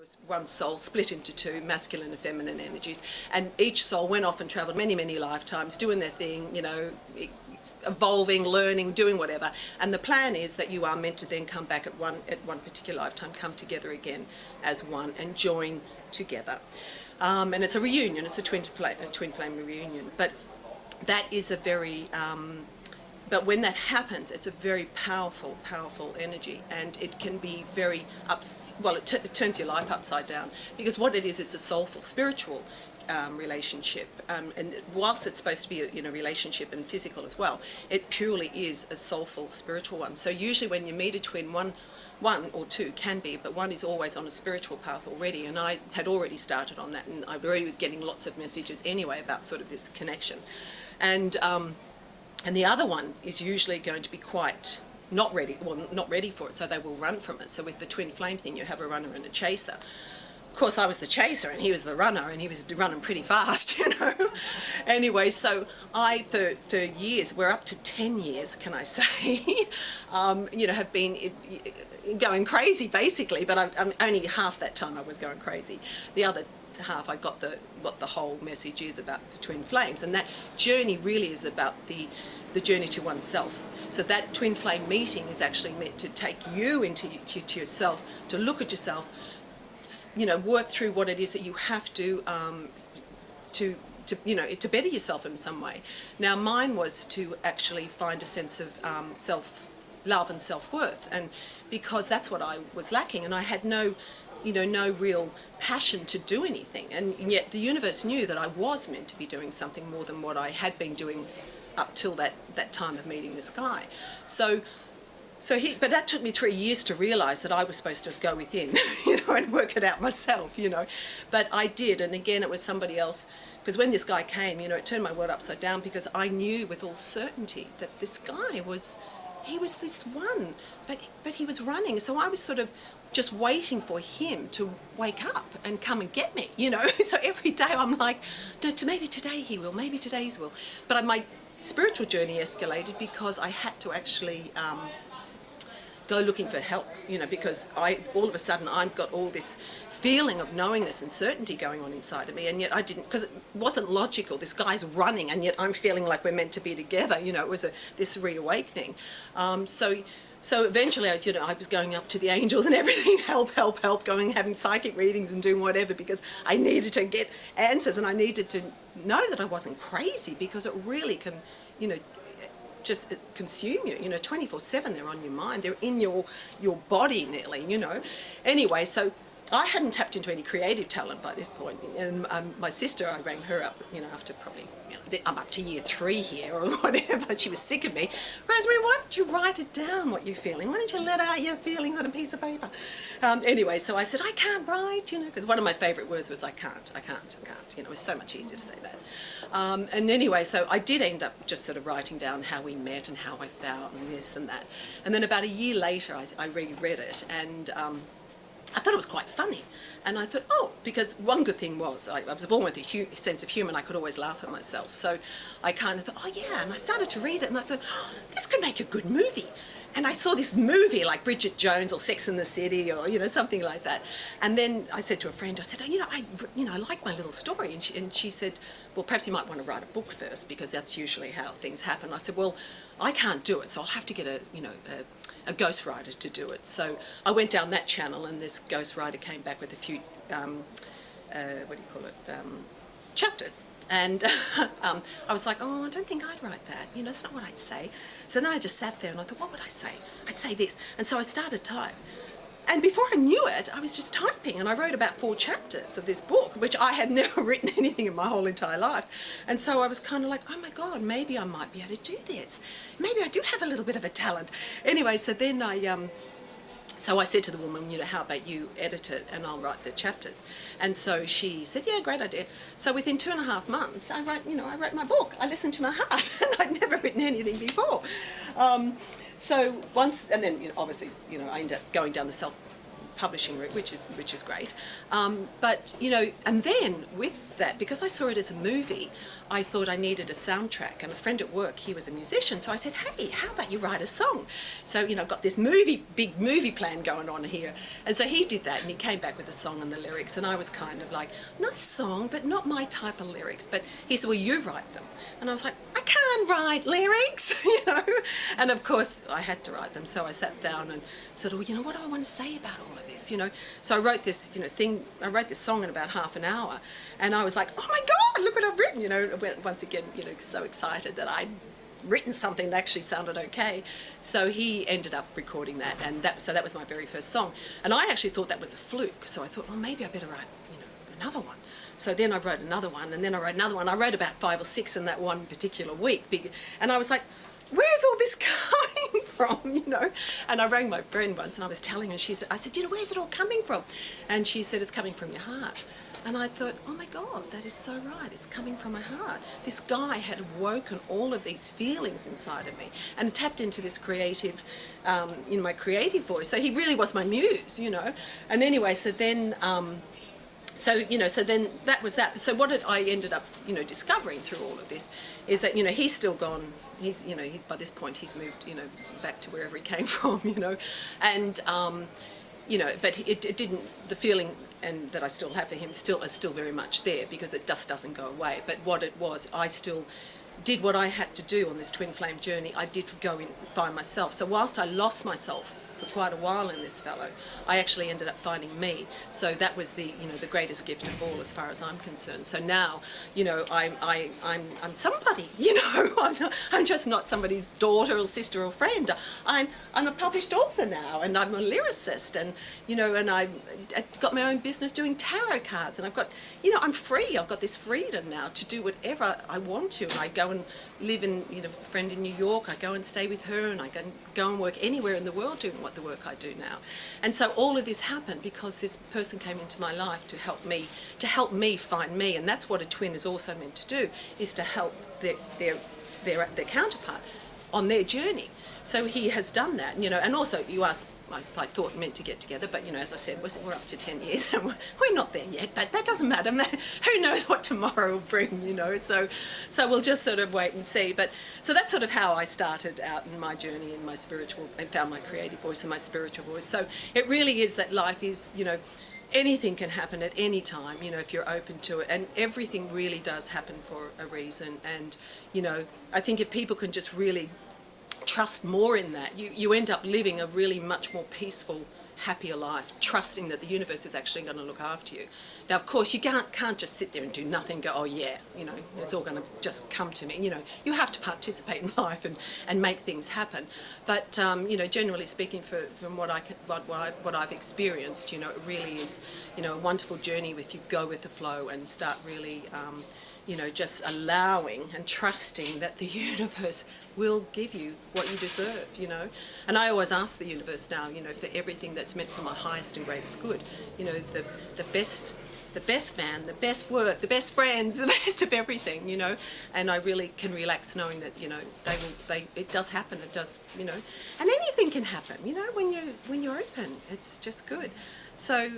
was one soul split into two, masculine and feminine energies, and each soul went off and travelled many, many lifetimes, doing their thing, you know, evolving, learning, doing whatever. And the plan is that you are meant to then come back at one particular lifetime, come together again as one and join together. And it's a reunion, it's a twin flame reunion. But that is a very but when that happens, it's a very powerful, powerful energy, and it can be very it turns your life upside down, because what it is, it's a soulful, spiritual relationship, and whilst it's supposed to be a relationship and physical as well, it purely is a soulful, spiritual one. So usually when you meet a twin, one or two can be, but one is always on a spiritual path already, and I had already started on that, and I already was getting lots of messages anyway about sort of this connection. And the other one is usually going to be quite not ready for it, so they will run from it. So with the twin flame thing, you have a runner and a chaser. Of course, I was the chaser and he was the runner, and he was running pretty fast, you know. Anyway, so I, for years, we're up to 10 years, can I say, have been going crazy, basically, but I'm only half that time I was going crazy. The other half, I got what the whole message is about the twin flames, and that journey really is about the journey to oneself. So that twin flame meeting is actually meant to take you into to yourself, to look at yourself, work through what it is that you have to better yourself in some way. Now mine was to actually find a sense of self-love and self-worth, and because that's what I was lacking, and I had no real passion to do anything, and yet the universe knew that I was meant to be doing something more than what I had been doing up till that time of meeting this guy. But that took me 3 years to realise that I was supposed to go within, and work it out myself, But I did, and again, it was somebody else, because when this guy came, it turned my world upside down, because I knew with all certainty that this guy was this one, but he was running, so I was sort of just waiting for him to wake up and come and get me, So every day I'm like, maybe today he will, maybe today he will. But my spiritual journey escalated because I had to actually go looking for help, because all of a sudden I've got all this feeling of knowingness and certainty going on inside of me, and yet I didn't, because it wasn't logical. This guy's running, and yet I'm feeling like we're meant to be together. It was this reawakening. So eventually, I was going up to the angels and everything, help, going, having psychic readings and doing whatever, because I needed to get answers, and I needed to know that I wasn't crazy, because it really can, just consume you, 24/7. They're on your mind, they're in your body nearly, Anyway, so I hadn't tapped into any creative talent by this point, and my sister, I rang her up, after probably, I'm up to year 3 here or whatever. She was sick of me. Rosemary, why don't you write it down, what you're feeling? Why don't you let out your feelings on a piece of paper? Anyway, so I said, I can't write, because one of my favourite words was I can't. It was so much easier to say that. And anyway, so I did end up just sort of writing down how we met and how I felt and this and that. And then about a year later, I reread it, and I thought it was quite funny. And I thought, because one good thing was I was born with a sense of humour, and I could always laugh at myself. So I kind of thought, and I started to read it, and I thought, this could make a good movie. And I saw this movie like Bridget Jones or Sex and the City, or something like that. And then I said to a friend, I said, I like my little story. And she said, well, perhaps you might want to write a book first, because that's usually how things happen. I said, well, I can't do it, so I'll have to get a ghostwriter to do it. So I went down that channel, and this ghostwriter came back with a few chapters. And I was like, I don't think I'd write that. That's not what I'd say. So then I just sat there and I thought, what would I say? I'd say this. And so I started type. And before I knew it, I was just typing, and I wrote about 4 chapters of this book, which I had never written anything in my whole entire life. And so I was kind of like, oh my God, maybe I might be able to do this. Maybe I do have a little bit of a talent. Anyway, so then So I said to the woman, how about you edit it and I'll write the chapters? And so she said, yeah, great idea. So within 2.5 months, I wrote my book. I listened to my heart, and I'd never written anything before. So once, and then obviously, I ended up going down the publishing route, which is great. But you know, and then with that, because I saw it as a movie, I thought I needed a soundtrack. And a friend at work, he was a musician, so I said, "Hey, how about you write a song?" So you know, I've got this big movie plan going on here. And so he did that, and he came back with a song and the lyrics. And I was kind of like, "Nice song, but not my type of lyrics." But he said, "Well, you write them." And I was like, "I can't write lyrics," you know. And of course, I had to write them. So I sat down and said, "Well, you know, what do I want to say about all of this?" You know. So I wrote this, you know, thing. I wrote this song in about half an hour, and I was like, "Oh my God, look what I've written!" You know, once again, you know, so excited that I'd written something that actually sounded okay. So he ended up recording that, and that was my very first song. And I actually thought that was a fluke. So I thought, well, maybe I better write, you know, another one. So then I wrote another one, and then I wrote another one. I wrote about 5 or 6 in that one particular week, and I was like, where's all this coming from, you know? And I rang my friend once, and I was telling her, I said, you know, where's it all coming from? And she said, it's coming from your heart. And I thought, oh my God, that is so right. It's coming from my heart. This guy had awoken all of these feelings inside of me and tapped into this creative, you know, my creative voice. So he really was my muse, you know. And anyway, so then, so then that was that. So what I ended up, you know, discovering through all of this is that, you know, he's still gone. He's, you know, by this point he's moved, you know, back to wherever he came from, you know, and you know, but it didn't. The feeling and that I still have for him is still very much there, because it just doesn't go away. But what it was, I still did what I had to do on this twin flame journey. I did go in and find myself. So whilst I lost myself for quite a while in this fellow, I actually ended up finding me. So that was the, you know, the greatest gift of all, as far as I'm concerned. So now, you know, I'm somebody, you know. I'm just not somebody's daughter or sister or friend. I'm a published author now, and I'm a lyricist, and you know, and I've got my own business doing tarot cards, and I've got, you know, I'm free. I've got this freedom now to do whatever I want to. And I go and live in, you know, a friend in New York. I go and stay with her, and I go and work anywhere in the world doing what the work I do now. And so all of this happened because this person came into my life to help me find me. And that's what a twin is also meant to do, is to help their counterpart on their journey. So he has done that, you know. And also, you asked, I thought meant to get together, but you know, as I said, we're up to 10 years and we're not there yet, but that doesn't matter. Who knows what tomorrow will bring, you know. So we'll just sort of wait and see. But so that's sort of how I started out in my journey in my spiritual, and found my creative voice and my spiritual voice. So it really is that life is, you know, anything can happen at any time, you know, if you're open to it, and everything really does happen for a reason. And you know, I think if people can just really trust more in that, you end up living a really much more peaceful, happier life, trusting that the universe is actually going to look after you. Now, of course, you can't just sit there and do nothing, go, oh yeah, you know, it's all going to just come to me. You know, you have to participate in life and make things happen. But you know, generally speaking, from what I've experienced, you know, it really is, you know, a wonderful journey if you go with the flow and start really, you know, just allowing and trusting that the universe will give you what you deserve, you know. And I always ask the universe now, you know, for everything that's meant for my highest and greatest good, you know, the best man, the best work, the best friends, the best of everything, you know. And I really can relax knowing that, you know, it does happen, it does, you know. And anything can happen, you know, when you're open. It's just good. So